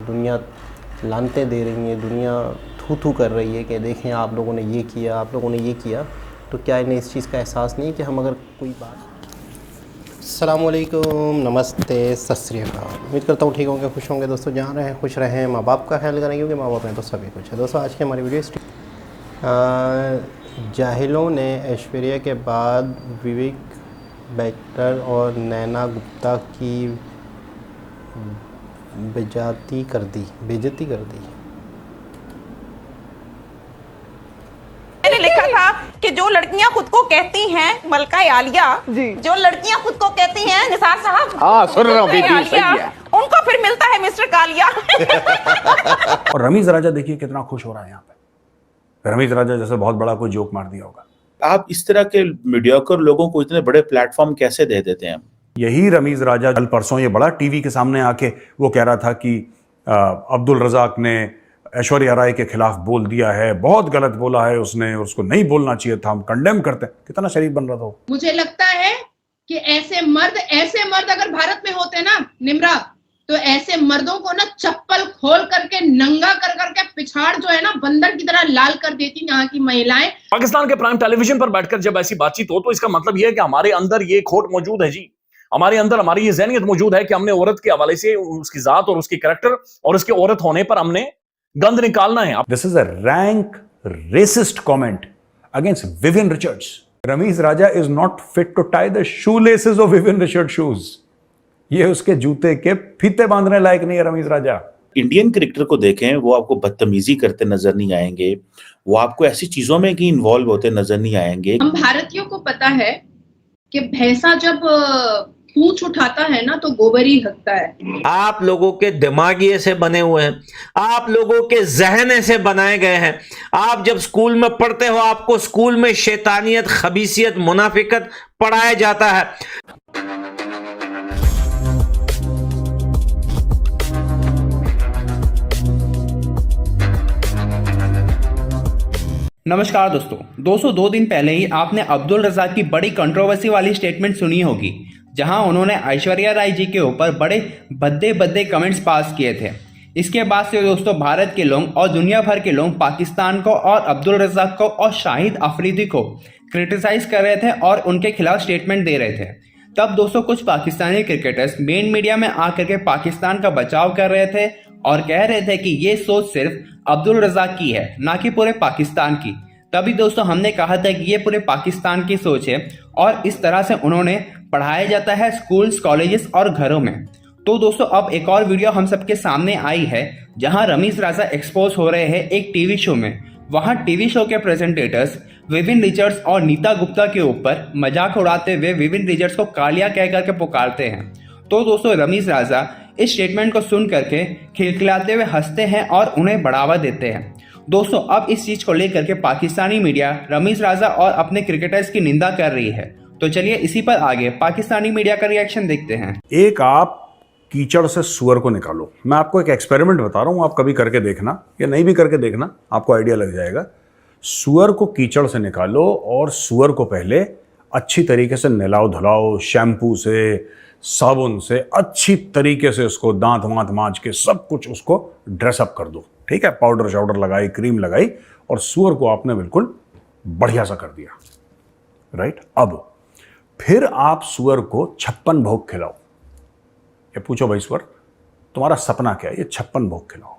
दुनिया लानते दे रही है, दुनिया थू थू कर रही है कि देखें आप लोगों ने ये किया, आप लोगों ने ये किया, तो क्या इन्हें इस चीज़ का एहसास नहीं है कि हम अगर कोई बात। अस्सलाम वालेकुम, नमस्ते, सत श्री अकाल। उम्मीद करता हूँ ठीक होंगे, खुश होंगे दोस्तों, जहाँ रहें खुश रहें, माँ बाप का ख्याल करें क्योंकि माँ बाप हैं तो सभी कुछ है। दोस्तों आज की हमारी वीडियो जाहिलों ने ऐश्वर्या के बाद विवेक बैटर और नैना गुप्ता की बेइज्जती कर दी। मैंने लिखा था कि जो लड़कियां खुद को कहती हैं मलका आलिया, जो लड़कियां खुद को कहती हैं निसार साहब, हाँ सुन रहा हूँ बीबी, सही है, उनको फिर मिलता है मिस्टर कालिया। और रमीज राजा देखिए कितना खुश हो रहा है यहाँ पे। रमीज राजा जैसे बहुत बड़ा कोई जोक मार दिया होगा। आप इस तरह के मीडियोकर लोगों को इतने बड़े प्लेटफॉर्म कैसे दे देते हैं? यही रमीज राजा कल परसों ये बड़ा टीवी के सामने आके वो कह रहा था कि अब्दुल रज़ाक ने ऐश्वर्या राय के खिलाफ बोल दिया है, बहुत गलत बोला है उसने, उसको नहीं बोलना चाहिए था, हम कंडेम करते हैं। कितना शरीफ बन रहा था। मुझे लगता है कि ऐसे मर्द अगर भारत में होते ना निम्रा, तो ऐसे मर्दों को ना चप्पल खोल करके नंगा कर करके पिछाड़ जो है ना बंदर की तरह लाल कर देती यहाँ की महिलाएं। पाकिस्तान के प्राइम टेलीविजन पर बैठकर जब ऐसी बातचीत हो तो इसका मतलब यह है कि हमारे अंदर ये खोट मौजूद है जी, हमारे अंदर हमारी ये ज़हनियत मौजूद है कि हमने औरत के हवाले से उसकी जात और उसकी कैरेक्टर और उसके औरत होने पर हमने गंद निकालना है। This is a rank racist comment against Vivian Richards. Ramiz Raja is not fit to tie the shoe laces of Vivian Richard shoes. ये उसके जूते के फीते बांधने लायक नहीं है रमीज राजा। इंडियन क्रिकेटर को देखें, वो आपको बदतमीजी करते नजर नहीं आएंगे, वो आपको ऐसी चीजों में कि इन्वॉल्व होते नजर नहीं आएंगे। हम भारतीयों को पता है कि भैंसा जब पूंछ उठाता है ना तो गोबर ही हकता है। आप लोगों के दिमाग ऐसे बने हुए हैं, आप लोगों के जहन ऐसे बनाए गए हैं। आप जब स्कूल में पढ़ते हो आपको स्कूल में शैतानियत, खबीसियत, मुनाफिकत पढ़ाया जाता है। नमस्कार दोस्तों 2 दिन पहले ही आपने अब्दुल रज़ाक की बड़ी कंट्रोवर्सी वाली स्टेटमेंट सुनी होगी, जहां उन्होंने ऐश्वर्या राय जी के ऊपर बड़े भद्दे कमेंट्स पास किए थे। इसके बाद से दोस्तों भारत के लोग और दुनिया भर के लोग पाकिस्तान को और अब्दुल रज़ाक को और शाहिद अफरीदी को क्रिटिसाइज कर रहे थे और उनके खिलाफ स्टेटमेंट दे रहे थे। तब दोस्तों कुछ पाकिस्तानी क्रिकेटर्स मेन मीडिया में आकर के पाकिस्तान का बचाव कर रहे थे और कह रहे थे कि ये सोच सिर्फ अब्दुल रज़ाक की है, ना कि पूरे पाकिस्तान की। तभी दोस्तों हमने कहा था कि ये पूरे पाकिस्तान की सोच है और इस तरह से उन्होंने पढ़ाया जाता है स्कूल्स, कॉलेजेस और घरों में। तो दोस्तों अब एक और वीडियो हम सबके सामने आई है जहां रमीज राजा एक्सपोज हो रहे हैं एक टीवी शो में। वहां टीवी शो के प्रेजेंटेटर्स विविन रिचर्ड्स और नीता गुप्ता के ऊपर मजाक उड़ाते हुए विविन रिचर्ड्स को कालिया कह करके पुकारते हैं। तो दोस्तों रमीज राजा इस स्टेटमेंट को सुन करके खिलखिलाते हुए हंसते हैं और उन्हें बढ़ावा देते हैं। दोस्तों अब इस चीज को लेकर के पाकिस्तानी मीडिया रमीज राजा और अपने क्रिकेटर्स की निंदा कर रही है। तो चलिए इसी पर आगे पाकिस्तानी मीडिया का रिएक्शन देखते हैं। एक आप कीचड़ से सुअर को निकालो। मैं आपको एक एक्सपेरिमेंट बता रहा हूं, आप कभी करके देखना या नहीं भी करके देखना, आपको आइडिया लग जाएगा। सुअर को कीचड़ से निकालो और सुअर को पहले अच्छी तरीके से नहलाओ धुलाओ, शैम्पू से, साबुन से अच्छी तरीके से उसको दांत वांत मांज के सब कुछ उसको ड्रेसअप कर दो। ठीक है, पाउडर शाउडर लगाई, क्रीम लगाई और सुअर को आपने बिल्कुल बढ़िया सा कर दिया। राइट, अब फिर आप सुअर को 56 भोग खिलाओ। ये पूछो भाई सुअर तुम्हारा सपना क्या है? ये 56 भोग खिलाओ।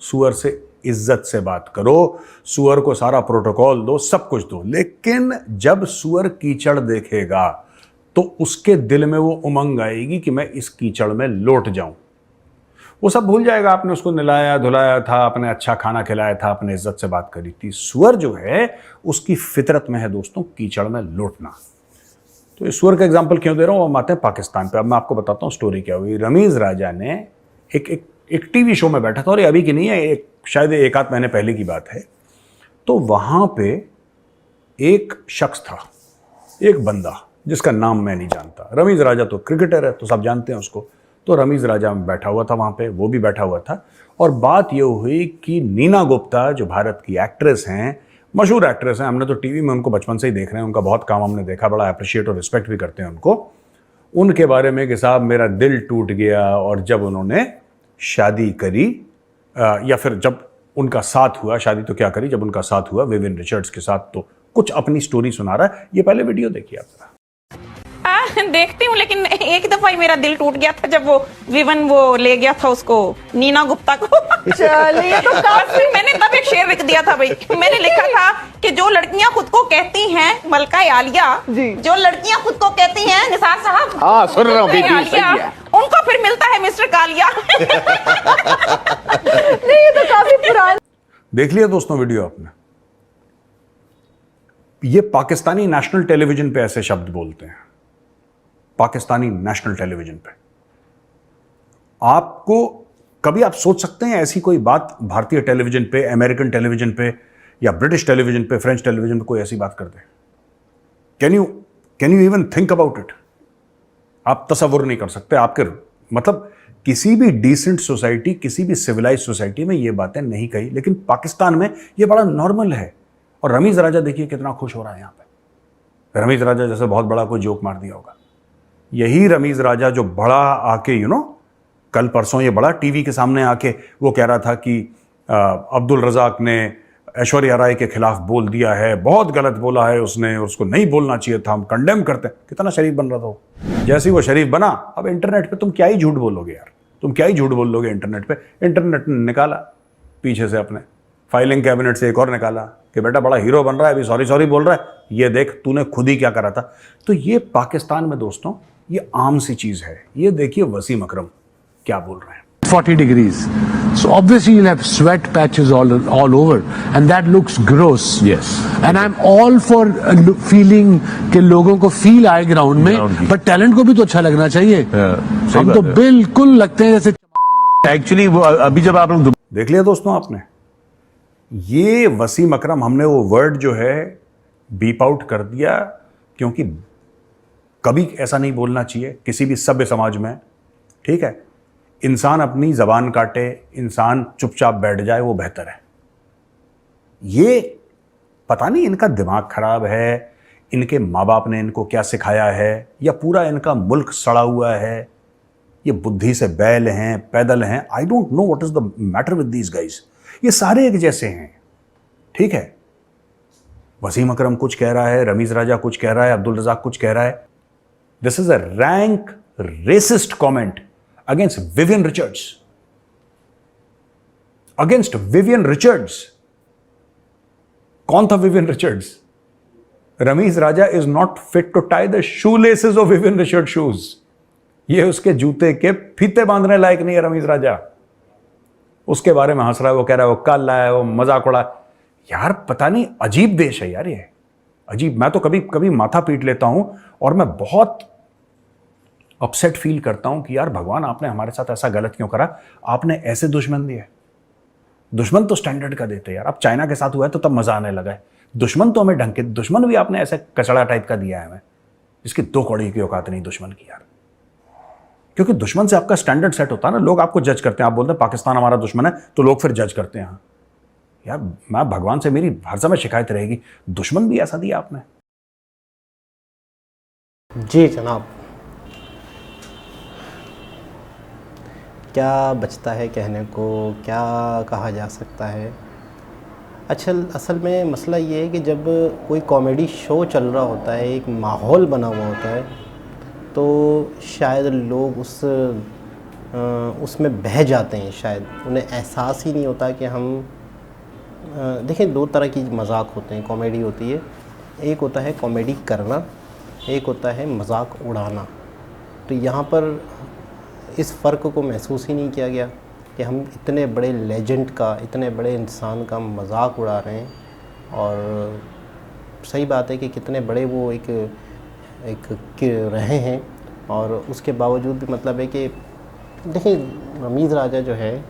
सुअर से इज्जत से बात करो, सुअर को सारा प्रोटोकॉल दो, सब कुछ दो। लेकिन जब सुअर कीचड़ देखेगा तो उसके दिल में वो उमंग आएगी कि मैं इस कीचड़ में लौट जाऊं। वो सब भूल जाएगा, आपने उसको नहलाया धुलाया था, आपने अच्छा खाना खिलाया था, आपने इज्जत से बात करी थी। सुअर जो है उसकी फितरत में है दोस्तों कीचड़ में लौटना। तो इस सुअर का एग्जाम्पल क्यों दे रहा हूं? हम आते हैं पाकिस्तान पे। अब मैं आपको बताता हूं स्टोरी क्या हुई। रमीज राजा ने एक टीवी शो में बैठा था, और ये अभी की नहीं है, शायद 1-8 महीने पहले की बात है। तो वहां पे एक शख्स था, एक बंदा जिसका नाम मैं नहीं जानता। रमीज राजा तो क्रिकेटर है तो सब जानते हैं उसको। तो रमीज राजा बैठा हुआ था वहाँ पे, वो भी बैठा हुआ था। और बात ये हुई कि नीना गुप्ता जो भारत की एक्ट्रेस हैं, मशहूर एक्ट्रेस हैं, हमने तो टीवी में उनको बचपन से ही देख रहे हैं, उनका बहुत काम हमने देखा, बड़ा अप्रिशिएट और रिस्पेक्ट भी करते हैं उनको। उनके बारे में कि साहब मेरा दिल टूट गया और जब उन्होंने शादी करी या फिर जब उनका साथ हुआ, शादी तो क्या करी, जब उनका साथ हुआ विवियन रिचर्ड्स के साथ, तो कुछ अपनी स्टोरी सुना रहा है। ये पहले वीडियो देखिए आप। देखती हूँ, लेकिन एक दफा ही मेरा दिल टूट गया था जब वो विवन वो ले गया था उसको, नीना गुप्ता को। चलिए तो काफी मैंने तब एक शेर लिख दिया था भाई, मैंने लिखा था कि जो लड़कियां खुद को कहती हैं मलका आलिया, जो लड़कियां खुद को कहती हैं निसार साहब, हाँ सुन रहा हूँ बीबी, सही है। उनको फिर मिलता है मिस्टर कालिया। नहीं ये तो काफी पुराना। देख लिया दोस्तों वीडियो आपने? ये पाकिस्तानी नेशनल टेलीविजन पे ऐसे शब्द बोलते हैं, पाकिस्तानी नेशनल टेलीविजन पे। आपको कभी आप सोच सकते हैं ऐसी कोई बात भारतीय टेलीविजन पे, अमेरिकन टेलीविजन पे या ब्रिटिश टेलीविजन पे, फ्रेंच टेलीविजन पे कोई ऐसी बात कर दे? Can you even think about it? आप तसव्वुर नहीं कर सकते। आपके मतलब किसी भी डिसेंट सोसाइटी, किसी भी सिविलाइज सोसाइटी में ये बातें नहीं कही, लेकिन पाकिस्तान में ये बड़ा नॉर्मल है। और रमीज राजा देखिए कितना खुश हो रहा है यहां पे। रमीज राजा जैसे बहुत बड़ा कोई जोक मार दिया होगा। यही रमीज राजा जो बड़ा आके कल परसों ये बड़ा टीवी के सामने आके वो कह रहा था कि अब्दुल रज़ाक ने ऐश्वर्या राय के खिलाफ बोल दिया है, बहुत गलत बोला है उसने, उसको नहीं बोलना चाहिए था, हम कंडेम करते हैं। कितना शरीफ बन रहा था वो। जैसे ही वो शरीफ बना, अब इंटरनेट पे तुम क्या ही झूठ बोलोगे यार, तुम क्या ही झूठ बोल लोगे इंटरनेट पे। इंटरनेट ने निकाला पीछे से अपने फाइलिंग कैबिनेट से एक और निकाला कि बेटा बड़ा हीरो बन रहा है, अभी सॉरी सॉरी बोल रहा है, ये देख तूने खुद ही क्या करा था। तो ये पाकिस्तान में दोस्तों ये आम सी चीज है। ये देखिए वसीम अकरम क्या बोल रहे हैं। 40 degrees. So obviously you'll have sweat patches all over and that looks gross. Yes. And I'm all for feeling कि लोगों को feel आए ग्राउंड में, but टैलेंट को भी तो अच्छा लगना चाहिए। हम तो बिल्कुल लगते हैं जैसे एक्चुअली वो अभी जब आप लोग देख लिया दोस्तों आपने, ये वसीम अकरम, हमने वो वर्ड जो है बीप आउट कर दिया, क्योंकि कभी ऐसा नहीं बोलना चाहिए किसी भी सभ्य समाज में। ठीक है, इंसान अपनी जबान काटे, इंसान चुपचाप बैठ जाए, वो बेहतर है। ये पता नहीं इनका दिमाग खराब है, इनके माँ बाप ने इनको क्या सिखाया है, या पूरा इनका मुल्क सड़ा हुआ है, ये बुद्धि से बैल हैं, पैदल हैं। I don't know what is the matter with these guys. ये सारे एक जैसे हैं। ठीक है, वसीम अकरम कुछ कह रहा है, रमीज राजा कुछ कह रहा है, अब्दुल रज़ाक कुछ कह रहा है। This is a rank racist comment against Vivian Richards. Against Vivian Richards. कौन था Vivian Richards? Ramiz Raja is not fit to tie the shoelaces of Vivian Richards shoes. ये उसके जूते के फीते बांधने लायक नहीं है रमीज राजा। उसके बारे में हंस रहा है, वो कह रहा है वो कल आया, वो मजाक उड़ा। यार पता नहीं, अजीब देश है यार ये, अजीब। मैं तो कभी कभी माथा पीट लेता हूं और मैं बहुत अपसेट फील करता हूं कि यार भगवान आपने हमारे साथ ऐसा गलत क्यों करा, आपने ऐसे दुश्मन दिए। दुश्मन तो स्टैंडर्ड का देते यार। अब चाइना के साथ हुआ है तो तब मजा आने लगा है। दुश्मन तो हमें ढंग के, दुश्मन भी आपने ऐसे कचड़ा टाइप का दिया है हमें, इसकी दो कौड़ी की औकात नहीं दुश्मन की यार। क्योंकि दुश्मन से आपका स्टैंडर्ड सेट होता है ना, लोग आपको जज करते हैं। आप बोलते हैं पाकिस्तान हमारा दुश्मन है, तो लोग फिर जज करते हैं। यार मैं भगवान से मेरी हर समय शिकायत रहेगी, दुश्मन भी ऐसा दिया आपने। जी जनाब, क्या बचता है कहने को, क्या कहा जा सकता है। असल में मसला ये है कि जब कोई कॉमेडी शो चल रहा होता है, एक माहौल बना हुआ होता है, तो शायद लोग उसमें बह जाते हैं। शायद उन्हें एहसास ही नहीं होता कि हम देखें, दो तरह की मजाक होते हैं, कॉमेडी होती है। एक होता है कॉमेडी करना, एक होता है मजाक उड़ाना। तो यहाँ पर इस फ़र्क को महसूस ही नहीं किया गया कि हम इतने बड़े लेजेंड का, इतने बड़े इंसान का मजाक उड़ा रहे हैं। और सही बात है कि कितने बड़े वो एक रहे हैं, और उसके बावजूद भी मतलब है कि देखिए रमीज़ राजा जो है,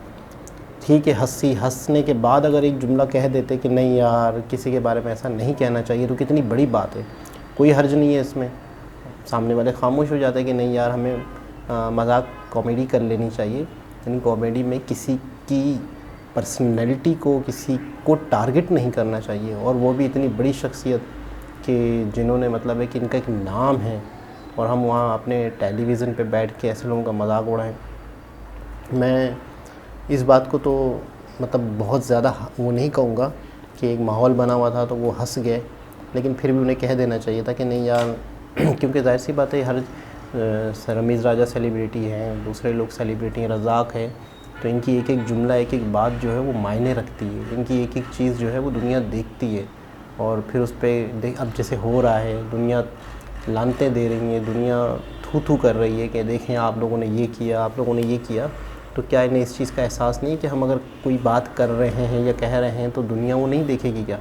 ठीक है, हंसने के बाद अगर एक जुमला कह देते कि नहीं यार किसी के बारे में ऐसा नहीं कहना चाहिए, तो कितनी बड़ी बात है, कोई हर्ज नहीं है इसमें। सामने वाले खामोश हो जाते हैं कि नहीं यार हमें मजाक कॉमेडी कर लेनी चाहिए। यानी कॉमेडी में किसी की पर्सनैलिटी को, किसी को टारगेट नहीं करना चाहिए, और वो भी इतनी बड़ी शख्सियत कि जिन्होंने मतलब है कि इनका एक नाम है, और हम वहाँ अपने टेलीविज़न पे बैठ के ऐसे लोगों का मजाक उड़ाएं। मैं इस बात को तो मतलब बहुत ज़्यादा वो नहीं कहूँगा कि एक माहौल बना हुआ था तो वो हंस गए, लेकिन फिर भी उन्हें कह देना चाहिए था कि नहीं यार क्योंकि जाहिर सी बात है हर रमीज़ राजा सेलिब्रिटी हैं, दूसरे लोग सेलिब्रिटी हैं, रज़ाक है, तो इनकी एक एक जुमला एक एक बात जो है वो मायने रखती है, इनकी एक एक चीज़ जो है वो दुनिया देखती है और फिर उस पर अब जैसे हो रहा है दुनिया लानतें दे रही है, दुनिया थू कर रही है कि देखें आप लोगों ने ये किया, आप लोगों ने ये किया, तो क्या इन्हें इस चीज़ का एहसास नहीं है कि हम अगर कोई बात कर रहे हैं या कह रहे हैं तो दुनिया वो नहीं देखेगी क्या?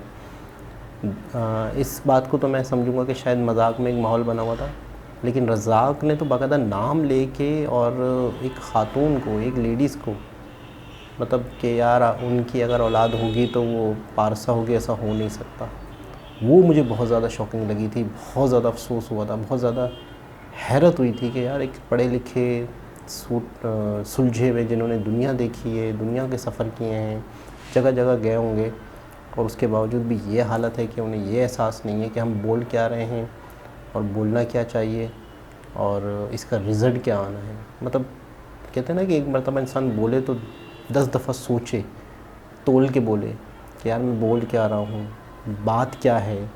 इस बात को तो मैं समझूंगा कि शायद मजाक में एक माहौल बना हुआ था, लेकिन रज़ाक ने तो बाकायदा नाम लेके और एक ख़ातून को, एक लेडीज़ को, मतलब कि यार उनकी अगर औलाद होगी तो वो पारसा होगी, ऐसा हो नहीं सकता। वो मुझे बहुत ज़्यादा शॉकिंग लगी थी, बहुत ज़्यादा अफसोस हुआ था, बहुत ज़्यादा हैरत हुई थी कि यार एक पढ़े लिखे सुलझे हुए जिन्होंने दुनिया देखी है, दुनिया के सफ़र किए हैं, जगह जगह गए होंगे और उसके बावजूद भी ये हालत है कि उन्हें ये एहसास नहीं है कि हम बोल क्या रहे हैं और बोलना क्या चाहिए और इसका रिज़ल्ट क्या आना है। मतलब कहते हैं ना कि एक मरतबा इंसान बोले तो 10 दफ़ा सोचे, तोल के बोले कि यार मैं बोल क्या रहा हूँ, बात क्या है।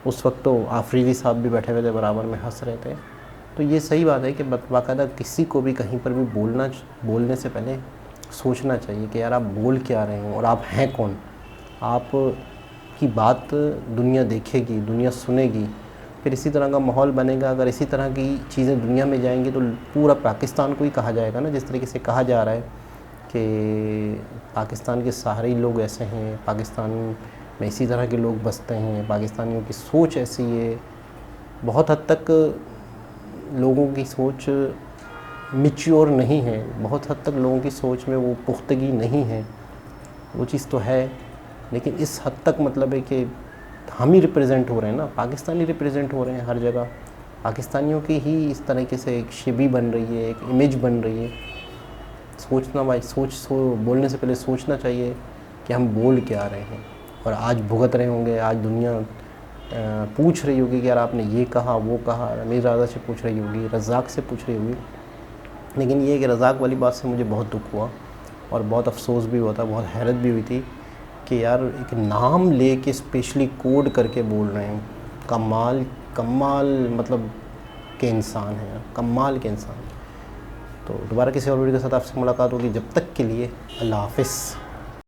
उस वक्त तो आफरीदी साहब भी बैठे हुए थे बराबर में, हंस रहे थे। तो ये सही बात है कि बाकायदा किसी को भी कहीं पर भी बोलने से पहले सोचना चाहिए कि यार आप बोल क्या रहे हैं और आप हैं कौन। आप की बात दुनिया देखेगी, दुनिया सुनेगी, फिर इसी तरह का माहौल बनेगा। अगर इसी तरह की चीज़ें दुनिया में जाएंगी तो पूरा पाकिस्तान को ही कहा जाएगा ना, जिस तरीके से कहा जा रहा है कि पाकिस्तान के सारे ही लोग ऐसे हैं, पाकिस्तान में इसी तरह के लोग बसते हैं, पाकिस्तानियों की सोच ऐसी है। बहुत हद तक लोगों की सोच मैच्योर नहीं है, बहुत हद तक लोगों की सोच में वो पुख्तगी नहीं है, वो चीज़ तो है, लेकिन इस हद तक मतलब है कि हम ही रिप्रेजेंट हो रहे हैं ना, पाकिस्तानी रिप्रेजेंट हो रहे हैं हर जगह, पाकिस्तानियों की ही इस तरीके से एक छवि बन रही है, एक इमेज बन रही है। सोचना भाई बोलने से पहले सोचना चाहिए कि हम बोल क्या रहे हैं। और आज भुगत रहे होंगे, आज दुनिया पूछ रही होगी कि यार आपने ये कहा वो कहा, रमीज़ राजा से पूछ रही होगी, रज़ाक से पूछ रही होगी, लेकिन ये कि रज़ाक वाली बात से मुझे बहुत दुख हुआ और बहुत अफसोस भी हुआ था, बहुत हैरत भी हुई थी कि यार एक नाम ले के स्पेशली कोड करके बोल रहे हैं। कमाल मतलब के इंसान हैं, कमाल के इंसान। तो दोबारा किसी और वीडियो के साथ आपसे मुलाकात होगी, जब तक के लिए अल्लाह हाफ़िज़।